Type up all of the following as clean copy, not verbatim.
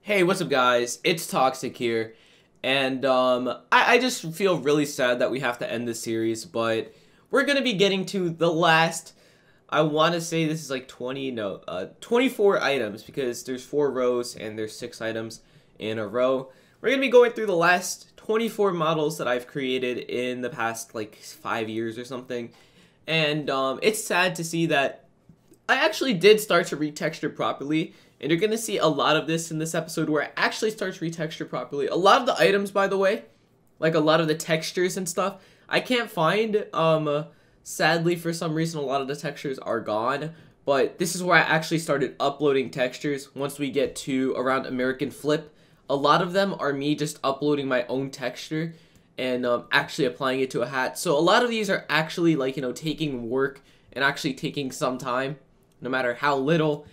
Hey, what's up guys? It's Toxic here, and I just feel really sad that we have to end this series, but we're gonna be getting to the last, I want to say this is like 24 items, because there's 4 rows and there's 6 items in a row. We're gonna be going through the last 24 models that I've created in the past like 5 years or something, and it's sad to see that I actually did start to retexture properly. And you're going to see a lot of this in this episode where it actually starts to retexture properly. A lot of the items, by the way, like a lot of the textures and stuff, I can't find. Sadly, for some reason, a lot of the textures are gone. But this is where I actually started uploading textures once we get to around American Flip. A lot of them are me just uploading my own texture and actually applying it to a hat. So a lot of these are actually like, taking work and actually taking some time, no matter how little.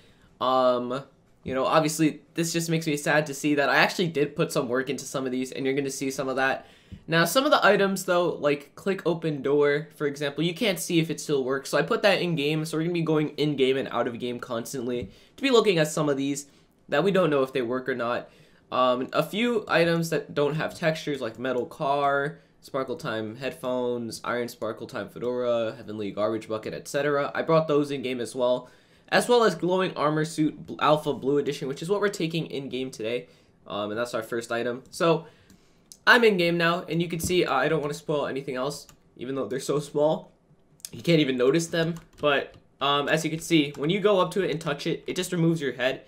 Obviously, this just makes me sad to see that I actually did put some work into some of these, and you're going to see some of that. Now, some of the items, though, like click open door, for example, you can't see if it still works, so I put that in-game, so we're going to be going in-game and out-of-game constantly to be looking at some of these that we don't know if they work or not. A few items that don't have textures, like metal car, Sparkle Time headphones, Iron Sparkle Time Fedora, Heavenly Garbage Bucket, etc. I brought those in-game as well as glowing armor suit alpha blue edition, which is what we're taking in game today, and that's our first item. So I'm in game now, and you can see I don't want to spoil anything else, even though they're so small you can't even notice them. But as you can see, when you go up to it and touch it, it just removes your head.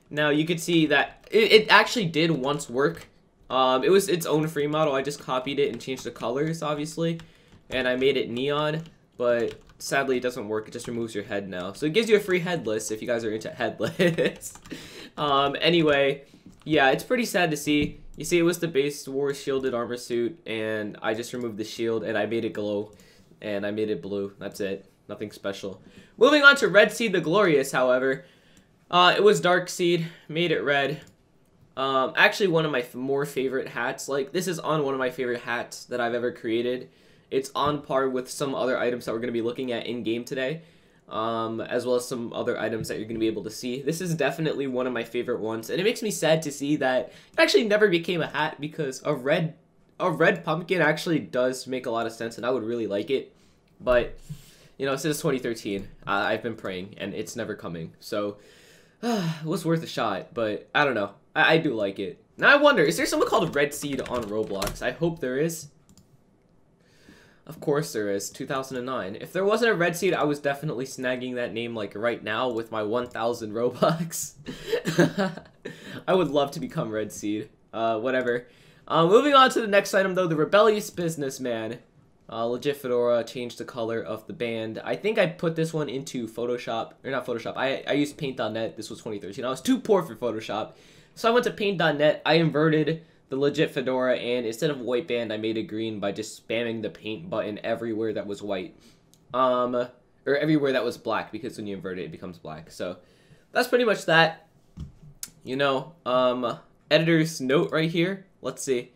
Now you can see that it actually did once work. It was its own free model. I just copied it and changed the colors, obviously, and I made it neon, but sadly, it doesn't work. It just removes your head now. So it gives you a free headless if you guys are into headless. Anyway, yeah, it's pretty sad to see. You see, it was the base war shielded armor suit, and I just removed the shield, and I made it glow, and I made it blue. That's it. Nothing special. Moving on to Red Seed the Glorious, however. It was Dark Seed. Made it red. Actually, one of my more favorite hats. Like, this is on one of my favorite hats that I've ever created. It's on par with some other items that we're going to be looking at in-game today, as well as some other items that you're going to be able to see. This is definitely one of my favorite ones, and it makes me sad to see that it actually never became a hat, because a red pumpkin actually does make a lot of sense, and I would really like it. But, since 2013, I've been praying, and it's never coming. So, it was worth a shot, but I don't know. I do like it. Now I wonder, is there something called Red Seed on Roblox? I hope there is. Of course there is. 2009. If there wasn't a Red Seed, I was definitely snagging that name like right now with my 1,000 Robux. I would love to become Red Seed. Whatever. Moving on to the next item though, the Rebellious Businessman. Legit Fedora, changed the color of the band. I think I put this one into Photoshop, or not Photoshop, I used Paint.net. This was 2013. I was too poor for Photoshop. So I went to Paint.net, I inverted the legit Fedora, and instead of white band, I made it green by just spamming the paint button everywhere that was white. Or everywhere that was black, because when you invert it, it becomes black. So, that's pretty much that. Editor's note right here. Let's see.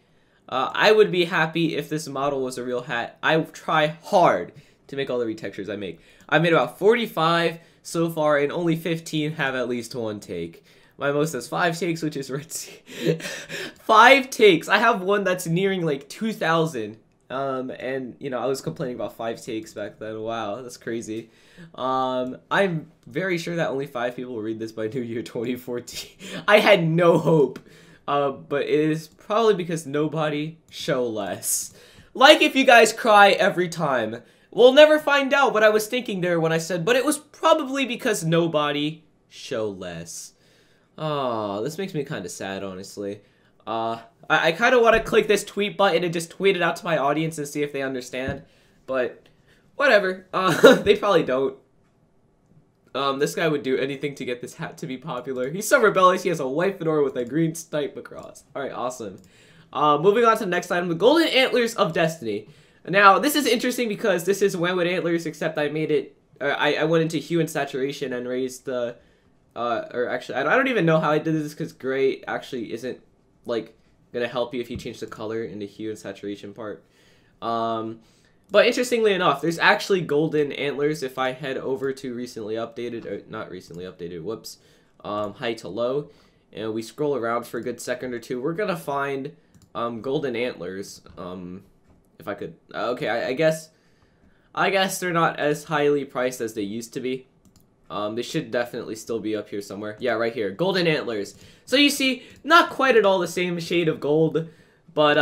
I would be happy if this model was a real hat. I try hard to make all the retextures I make. I've made about 45 so far, and only 15 have at least one take. My most has 5 takes, which is Red Seed. 5 takes. I have one that's nearing like 2,000. And I was complaining about 5 takes back then. Wow, that's crazy. I'm very sure that only 5 people will read this by New Year 2014. I had no hope. But it is probably because nobody show less. Like if you guys cry every time. We'll never find out what I was thinking there when I said, but it was probably because nobody show less. Oh, this makes me kind of sad, honestly. I kind of want to click this tweet button and just tweet it out to my audience and see if they understand. But, whatever. They probably don't. This guy would do anything to get this hat to be popular. He's so rebellious, he has a white fedora with a green stripe across. Alright, awesome. Moving on to the next item, the Golden Antlers of Destiny. Now, this is interesting because this is When with Antlers, except I made it, I went into hue and saturation and raised the, or actually, I don't even know how I did this because gray actually isn't, like, gonna help you if you change the color in the hue and saturation part. But interestingly enough, there's actually golden antlers if I head over to recently updated, or not recently updated, whoops, high to low. and we scroll around for a good second or two, we're gonna find golden antlers. If I could, okay, I guess they're not as highly priced as they used to be. They should definitely still be up here somewhere. Yeah, right here, golden antlers. So you see, not quite at all the same shade of gold, but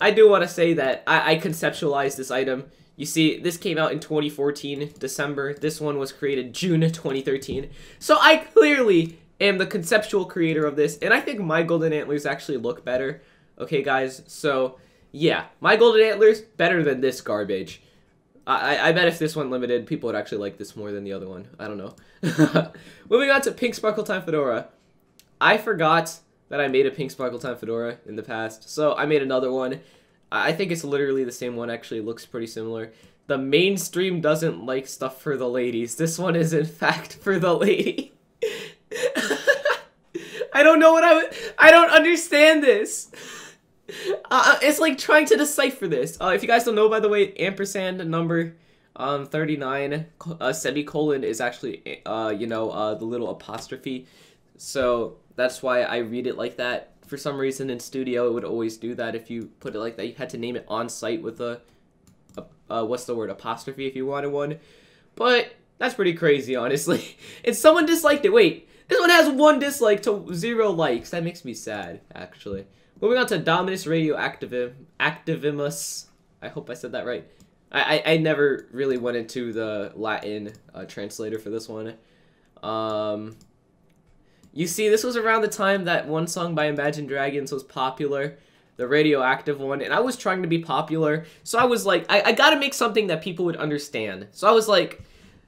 I do want to say that I conceptualized this item. You see, this came out in 2014, December. This one was created June 2013. So I clearly am the conceptual creator of this, and I think my golden antlers actually look better. Okay, guys, so yeah, my golden antlers, better than this garbage. I bet if this one limited, people would actually like this more than the other one. I don't know. Moving on to Pink Sparkle Time Fedora. I forgot that I made a Pink Sparkle Time Fedora in the past, so I made another one. I think it's literally the same one, actually. It looks pretty similar. The mainstream doesn't like stuff for the ladies. This one is, in fact, for the lady. I don't know what I don't understand this. It's like trying to decipher this. If you guys don't know, by the way, ampersand number 39 semicolon is actually the little apostrophe. So that's why I read it like that. For some reason in studio it would always do that. If you put it like that, you had to name it on site with a what's the word, apostrophe, if you wanted one. But that's pretty crazy, honestly. And someone disliked it. Wait, this one has 1 dislike to 0 likes. That makes me sad, actually. Moving on to Dominus Radioactivimus. I hope I said that right. I never really went into the Latin translator for this one. You see, this was around the time that one song by Imagine Dragons was popular, the radioactive one, and I was trying to be popular, so I was like, I gotta make something that people would understand. So I was like,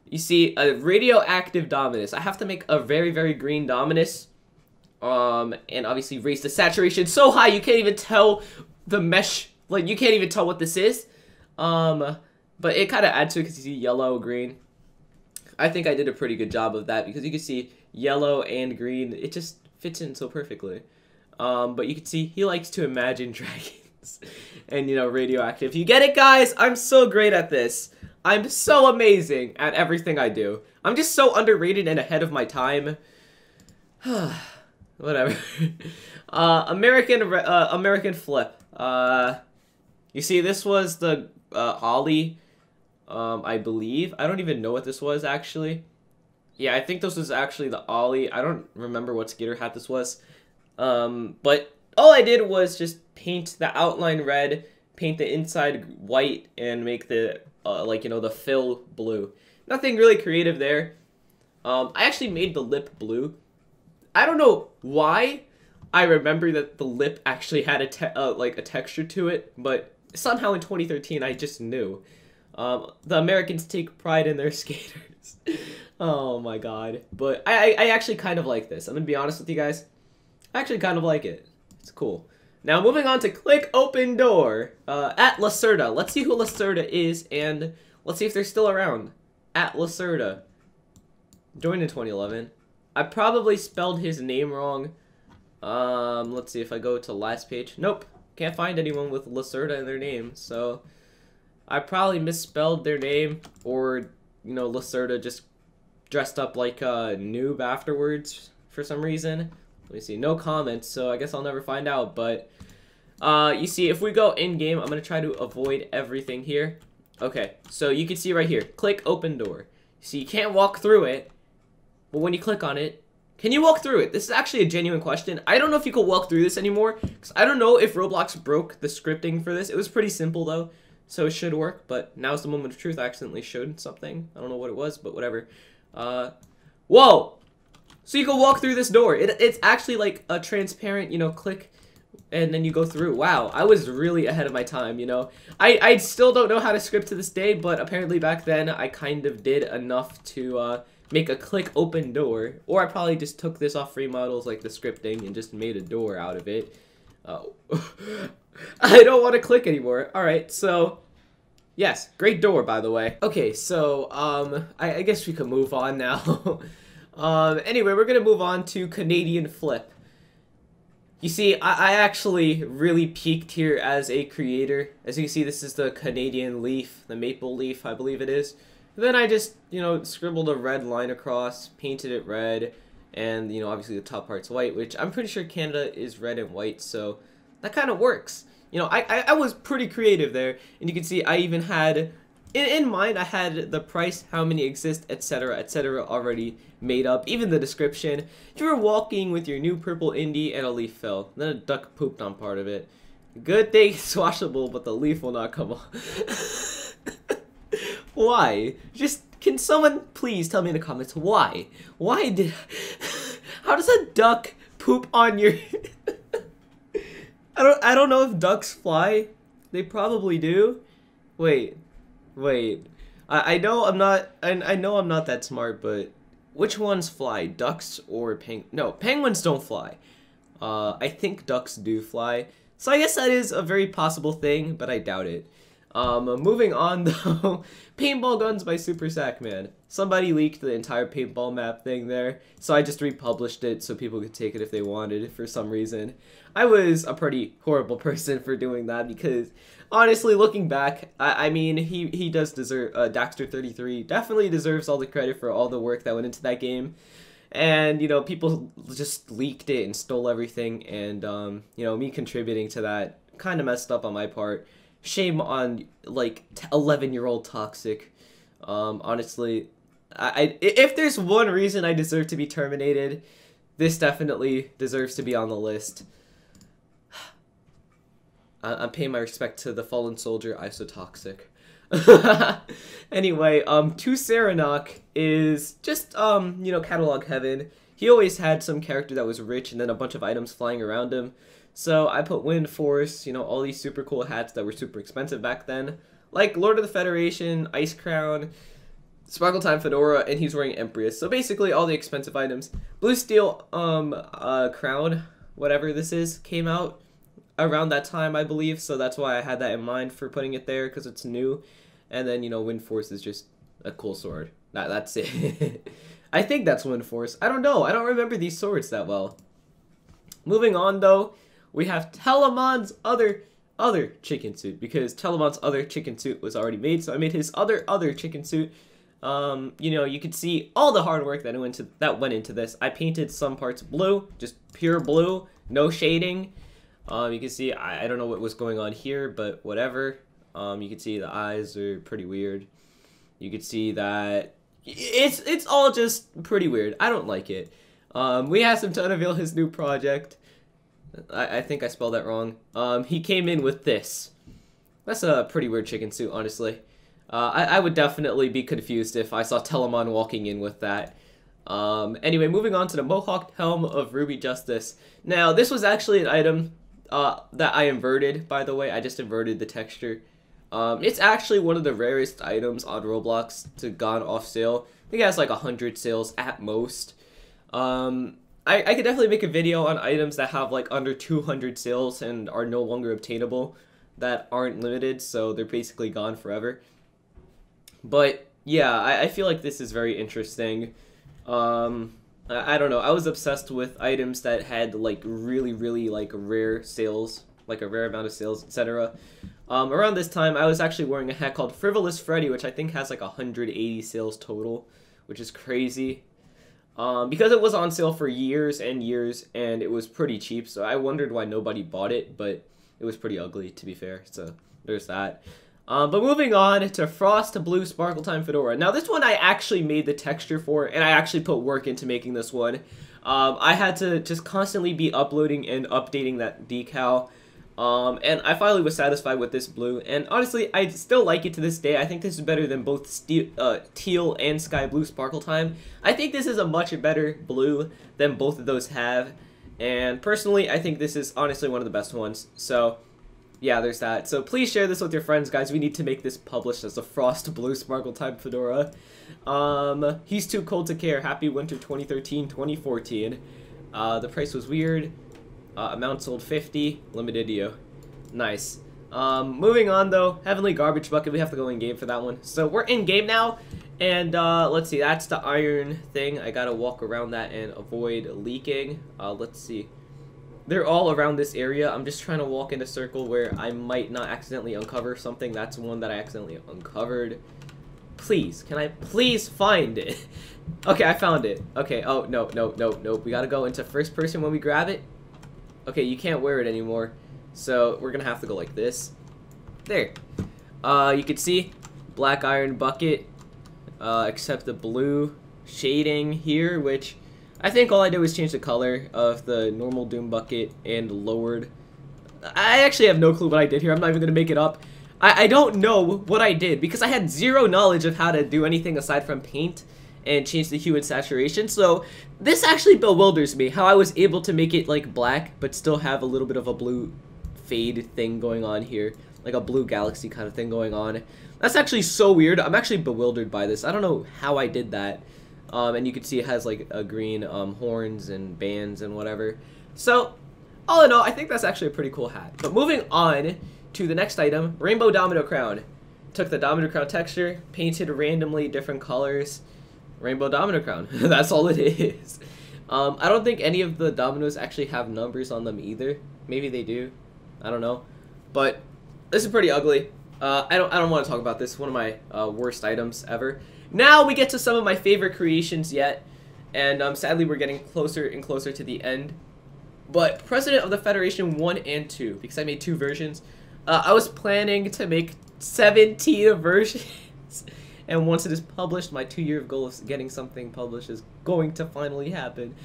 you see, a radioactive dominus. I have to make a very, very green dominus, and obviously raise the saturation so high you can't even tell the mesh, like, you can't even tell what this is. But it kind of adds to it because you see yellow, green. I think I did a pretty good job of that because you can see yellow and green. It just fits in so perfectly. But you can see he likes to imagine dragons and, you know, radioactive. You get it, guys? I'm so great at this. I'm so amazing at everything I do. I'm just so underrated and ahead of my time. Whatever. American flip. You see, this was the ollie. I believe. I don't even know what this was, actually. Yeah, I think this was actually the ollie. I don't remember what skater hat this was. But all I did was just paint the outline red, paint the inside white, and make the, the fill blue. Nothing really creative there. I actually made the lip blue. I don't know why I remember that the lip actually had a texture to it, but somehow in 2013 I just knew. The Americans take pride in their skaters. Oh my god. But I actually kind of like this. I'm gonna be honest with you guys. I actually kind of like it. It's cool. Now moving on to Click Open Door. At Lacerta. Let's see who Lacerta is, and let's see if they're still around. At Lacerta. Joined in 2011. I probably spelled his name wrong. Let's see if I go to last page. Nope. Can't find anyone with Lacerta in their name, so I probably misspelled their name, or, you know, Lacerta just dressed up like a noob afterwards for some reason. Let me see, no comments, so I guess I'll never find out, but, you see, if we go in-game, I'm going to try to avoid everything here. Okay, so you can see right here, click open door. See, you can't walk through it, but when you click on it, can you walk through it? This is actually a genuine question. I don't know if you can walk through this anymore, because I don't know if Roblox broke the scripting for this. It was pretty simple, though. So it should work, but now's the moment of truth. I accidentally showed something. I don't know what it was, but whatever. Whoa! So you can walk through this door. It's actually like a transparent, you know, click, and then you go through. Wow, I was really ahead of my time, you know. I still don't know how to script to this day, but apparently back then I kind of did enough to make a click open door. Or I probably just took this off free models, like the scripting, and just made a door out of it. Oh. I don't want to click anymore. Alright, so yes, great door, by the way. Okay, so I guess we can move on now. Anyway, we're gonna move on to Canadian flip. You see, I actually really peaked here as a creator. As you can see, this is the Canadian leaf, the maple leaf, I believe it is. And then I just, you know, scribbled a red line across, painted it red, and, you know, obviously the top part's white, which I'm pretty sure Canada is red and white, so that kind of works. You know, I was pretty creative there, and you can see I even had, in mind, I had the price, how many exist, etc., already made up, even the description. You were walking with your new purple indie and a leaf fell. Then a duck pooped on part of it. Good thing it's washable, but the leaf will not come off. Why? Just, can someone please tell me in the comments why? Why did... How does a duck poop on your... I don't know if ducks fly. They probably do. Wait. I know I'm not that smart, but which ones fly? Ducks or no, penguins don't fly. I think ducks do fly. So I guess that is a very possible thing, but I doubt it. Moving on though, Paintball Guns by Super Sackman. Somebody leaked the entire paintball map thing there, so I just republished it so people could take it if they wanted for some reason. I was a pretty horrible person for doing that because, honestly, looking back, I mean, he does deserve, Daxter33 definitely deserves all the credit for all the work that went into that game. And, you know, people just leaked it and stole everything, and, you know, me contributing to that kind of messed up on my part. Shame on, like, 11-year-old Toxic. Honestly, if there's one reason I deserve to be terminated, this definitely deserves to be on the list. I'm paying my respect to the fallen soldier, iSoToxic. Anyway, To Serenok is just, you know, catalog heaven. He always had some character that was rich and then a bunch of items flying around him. So I put Windforce, you know, all these super cool hats that were super expensive back then. Like Lord of the Federation, Ice Crown, Sparkle Time Fedora, and he's wearing Empress. So basically all the expensive items. Blue Steel, Crown, whatever this is, came out around that time, I believe. So that's why I had that in mind for putting it there, because it's new. And then, you know, Windforce is just a cool sword. That's it. I think that's Windforce. I don't know. I don't remember these swords that well. Moving on, though, we have Telemon's other chicken suit, because Telemon's other chicken suit was already made, so I made his other chicken suit. You know, you could see all the hard work that went into this. I painted some parts blue, just pure blue, no shading. You can see I don't know what was going on here, but whatever. You can see the eyes are pretty weird. You can see that it's all just pretty weird. I don't like it. We asked him to unveil his new project. I think I spelled that wrong. He came in with this. That's a pretty weird chicken suit, honestly. I would definitely be confused if I saw Telemon walking in with that. Anyway, moving on to the Mohawk Helm of Ruby Justice. Now, this was actually an item that I inverted, by the way. I just inverted the texture. It's actually one of the rarest items on Roblox to gone off sale. I think it has like 100 sales at most. I could definitely make a video on items that have like under 200 sales and are no longer obtainable, that aren't limited, so they're basically gone forever. But yeah, I feel like this is very interesting. I don't know, I was obsessed with items that had like really like rare sales, like a rare amount of sales, etc. Around this time, I was actually wearing a hat called Frivolous Freddy, which I think has like 180 sales total, which is crazy. Because it was on sale for years and years, and it was pretty cheap, so I wondered why nobody bought it, but it was pretty ugly, to be fair, so there's that. But moving on to Frost Blue Sparkle Time Fedora. Now, this one I actually made the texture for, and I actually put work into making this one. I had to just constantly be uploading and updating that decal. And I finally was satisfied with this blue, and honestly, I still like it to this day. I think this is better than both teal and sky blue Sparkle Time. I think this is a much better blue than both of those have, and personally, I think this is honestly one of the best ones. So, yeah, there's that. So please share this with your friends, guys. We need to make this published as a Frost Blue Sparkle Time Fedora. He's too cold to care. Happy Winter 2013-2014. The price was weird. Amount sold 50, limited EO. Nice. Moving on though, Heavenly Garbage Bucket, we have to go in game for that one. So we're in game now, and let's see, that's the iron thing. I gotta walk around that and avoid leaking. Let's see. They're all around this area. I'm just trying to walk in a circle where I might not accidentally uncover something. That's one that I accidentally uncovered. Please, can I please find it? Okay, I found it. Okay, oh, no, no, no, no. We gotta go into first person when we grab it. Okay, you can't wear it anymore. So, we're gonna have to go like this. There. You can see, black iron bucket, except the blue shading here, which I think all I did was change the color of the normal Doom bucket and lowered. I actually have no clue what I did here. I'm not even gonna make it up. I don't know what I did because I had zero knowledge of how to do anything aside from paint and change the hue and saturation. So this actually bewilders me, how I was able to make it like black but still have a little bit of a blue fade thing going on here, like a blue galaxy kind of thing going on. That's actually so weird. I'm actually bewildered by this. I don't know how I did that. And you can see it has like a green horns and bands and whatever. So all in all, I think that's actually a pretty cool hat. But moving on to the next item, Rainbow Domino Crown. Took the Domino Crown texture, painted randomly different colors, Rainbow Domino Crown. That's all it is. I don't think any of the dominoes actually have numbers on them either. Maybe they do. I don't know. But this is pretty ugly. I don't want to talk about this. One of my worst items ever. Now we get to some of my favorite creations yet, and sadly we're getting closer and closer to the end. But President of the Federation 1 and 2, because I made 2 versions. I was planning to make 17 versions, and once it is published, my 2-year goal of getting something published is going to finally happen.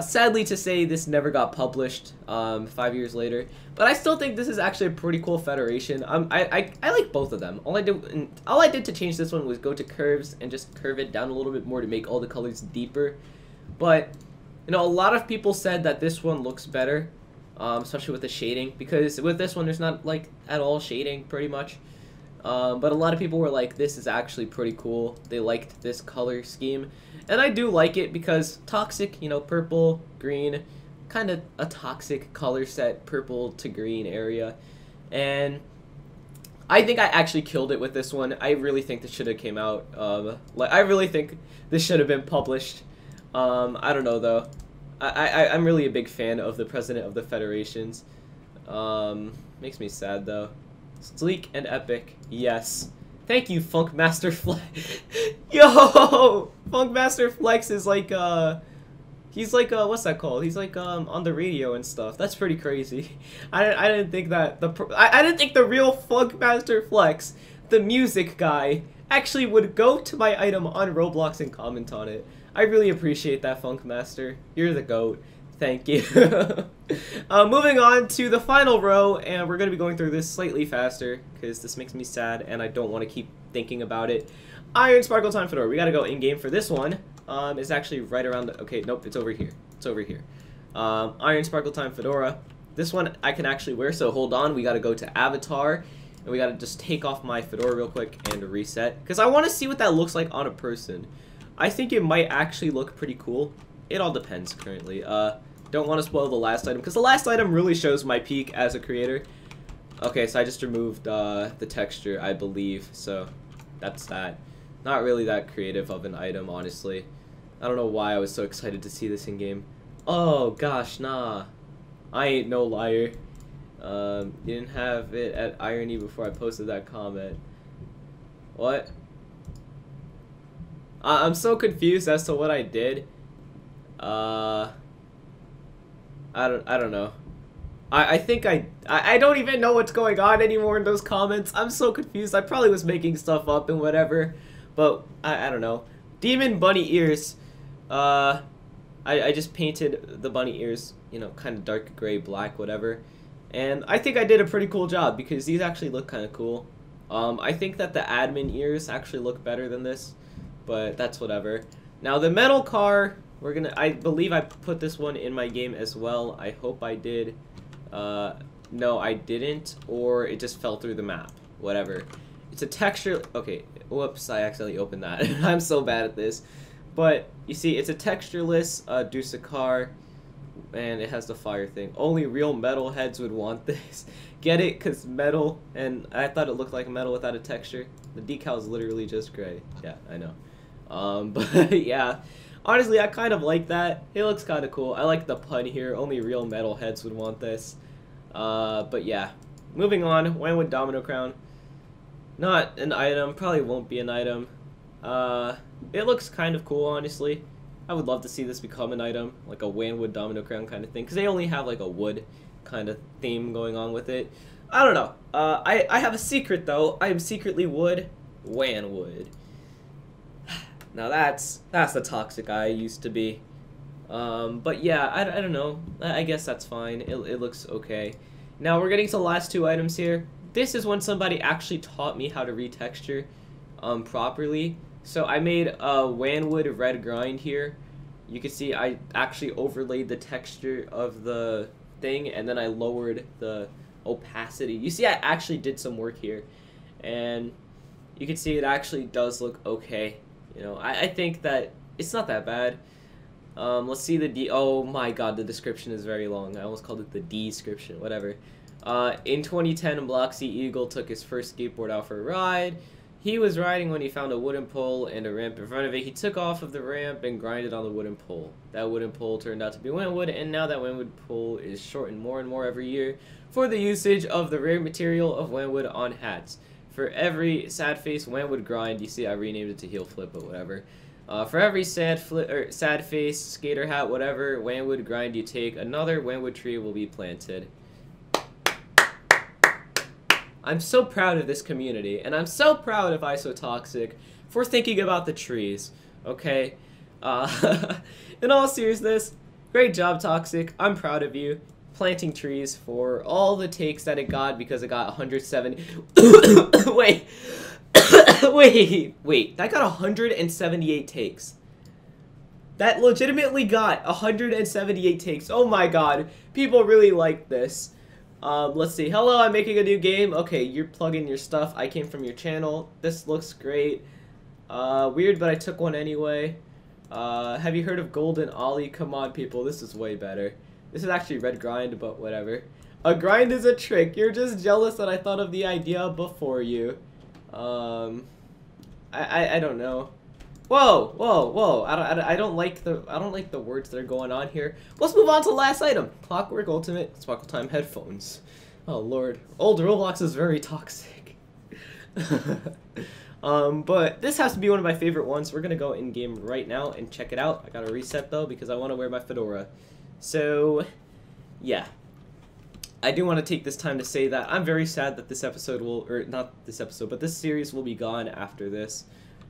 Sadly to say, this never got published 5 years later, but I still think this is actually a pretty cool Federation. I like both of them. All I did to change this one was go to curves and just curve it down a little bit more to make all the colors deeper. But you know, a lot of people said that this one looks better. Especially with the shading, because with this one there's not like at all shading pretty much, but a lot of people were like, this is actually pretty cool. They liked this color scheme, and I do like it because toxic, you know, purple, green, kind of a toxic color set, purple to green area, and I think I actually killed it with this one. I really think this should have came out, like I really think this should have been published. I don't know though. I'm really a big fan of the President of the Federations. Makes me sad though. Sleek and epic, yes. Thank you, Funkmaster Flex. Yo, Funkmaster Flex is like he's like what's that called? He's like on the radio and stuff. That's pretty crazy. I didn't think that I didn't think the real Funkmaster Flex, the music guy, actually would go to my item on Roblox and comment on it. I really appreciate that, Funkmaster. You're the GOAT. Thank you. Moving on to the final row, and we're going to be going through this slightly faster, because this makes me sad, and I don't want to keep thinking about it. Iron Sparkle Time Fedora. We got to go in-game for this one. It's actually right around the... Okay, nope, it's over here. It's over here. Iron Sparkle Time Fedora. This one I can actually wear, so hold on. We got to go to Avatar, and we got to just take off my fedora real quick and reset, because I want to see what that looks like on a person. I think it might actually look pretty cool. It all depends currently. Don't want to spoil the last item, because the last item really shows my peak as a creator. Okay, so I just removed the texture, I believe, so that's that. Not really that creative of an item, honestly. I don't know why I was so excited to see this in game. Oh gosh, nah. I ain't no liar. You didn't have it at Irony before I posted that comment. What? I'm so confused as to what I did. I don't know. I think I don't even know what's going on anymore in those comments. I'm so confused. I probably was making stuff up and whatever, but I don't know. Demon bunny ears. I just painted the bunny ears, you know, kind of dark gray, black, whatever. And I think I did a pretty cool job because these actually look kind of cool. I think that the admin ears actually look better than this, but that's whatever. Now the metal car, I believe I put this one in my game as well. I hope I did. No, I didn't, or it just fell through the map. Whatever. It's a texture. Okay, whoops, I accidentally opened that. I'm so bad at this. But you see, it's a textureless Deuce car, and it has the fire thing. Only real metal heads would want this. Get it? Because metal, and I thought it looked like metal without a texture. The decal is literally just gray. Yeah, I know. But yeah, honestly, I kind of like that. It looks kind of cool. I like the pun here. Only real metal heads would want this. But yeah, moving on. Went with Domino Crown. Not an item. Probably won't be an item. It looks kind of cool, honestly. I would love to see this become an item, like a Wanwood Domino Crown kind of thing, because they only have like a wood kind of theme going on with it. I don't know. I have a secret though. I am secretly wood, Wanwood. Now that's the toxic I used to be. But yeah, I don't know. I guess that's fine. It looks okay. Now we're getting to the last two items here. This is when somebody actually taught me how to retexture properly. So I made a Wanwood red grind here. You can see I actually overlaid the texture of the thing, and then I lowered the opacity. You see I actually did some work here, and you can see it actually does look okay. You know, I think that it's not that bad. Let's see the oh my god, the description is very long. I almost called it the description, whatever. In 2010, Bloxy Eagle took his first skateboard out for a ride. He was riding when he found a wooden pole and a ramp in front of it. He took off of the ramp and grinded on the wooden pole. That wooden pole turned out to be Wanwood, and now that Wanwood pole is shortened more and more every year for the usage of the rare material of Wanwood on hats. For every sad face Wanwood grind, you see I renamed it to heel flip, but whatever. For every sad face skater hat, whatever Wanwood grind you take, another Wanwood tree will be planted. I'm so proud of this community, and I'm so proud of iSoToxic for thinking about the trees, okay? In all seriousness, great job, Toxic. I'm proud of you. Planting trees for all the takes that it got, because it got 170... Wait. Wait. That got 178 takes. That legitimately got 178 takes. Oh my god. People really like this. Let's see. Hello, I'm making a new game. Okay, you're plugging your stuff. I came from your channel. This looks great. Weird, but I took one anyway. Have you heard of Golden Ollie? Come on, people. This is way better. This is actually red grind, but whatever. A grind is a trick. You're just jealous that I thought of the idea before you. I don't know. Whoa. I don't like the words that are going on here. Let's move on to the last item. Clockwork Ultimate Puckle Time headphones. Oh lord. Old Roblox is very toxic. But this has to be one of my favorite ones. We're gonna go in game right now and check it out. I gotta reset though because I want to wear my Fedora. So yeah. I do want to take this time to say that I'm very sad that this episode will, or not this episode, but this series will be gone after this.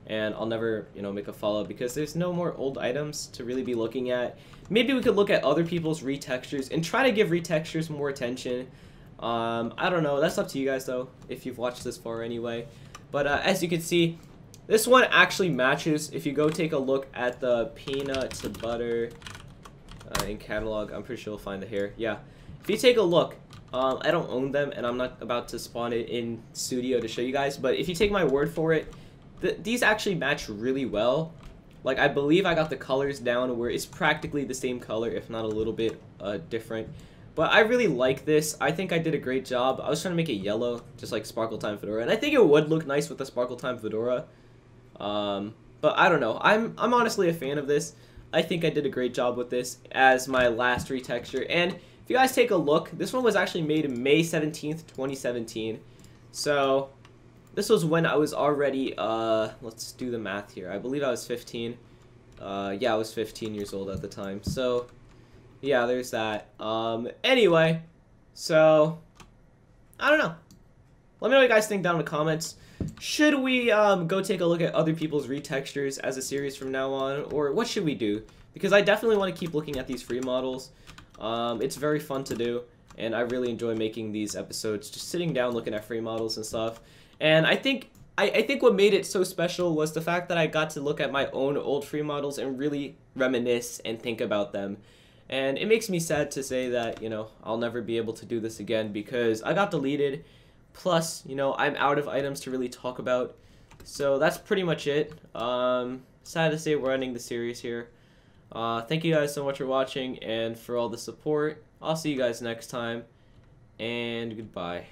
And I'll never, you know, make a follow-up because there's no more old items to really be looking at. Maybe we could look at other people's retextures and try to give retextures more attention. I don't know. That's up to you guys, though, if you've watched this far anyway. But as you can see, this one actually matches. If you go take a look at the peanut butter in catalog, I'm pretty sure you'll find it here. Yeah. If you take a look, I don't own them, and I'm not about to spawn it in studio to show you guys, but if you take my word for it, these actually match really well. Like, I believe I got the colors down where it's practically the same color, if not a little bit different. But I really like this. I think I did a great job. I was trying to make it yellow, just like Sparkle Time Fedora, and I think it would look nice with the Sparkle Time Fedora. But I don't know. I'm honestly a fan of this. I think I did a great job with this as my last retexture. And if you guys take a look, this one was actually made May 17th, 2017. So this was when I was already, let's do the math here. I believe I was 15. Yeah, I was 15 years old at the time. So, yeah, there's that. Anyway, so, I don't know. Let me know what you guys think down in the comments. Should we go take a look at other people's retextures as a series from now on? Or what should we do? Because I definitely want to keep looking at these free models. It's very fun to do. And I really enjoy making these episodes. Just sitting down looking at free models and stuff. And I think what made it so special was the fact that I got to look at my own old free models and really reminisce and think about them. And it makes me sad to say that, you know, I'll never be able to do this again because I got deleted. Plus, you know, I'm out of items to really talk about. So that's pretty much it. Sad to say we're ending the series here. Thank you guys so much for watching and for all the support. I'll see you guys next time. And goodbye.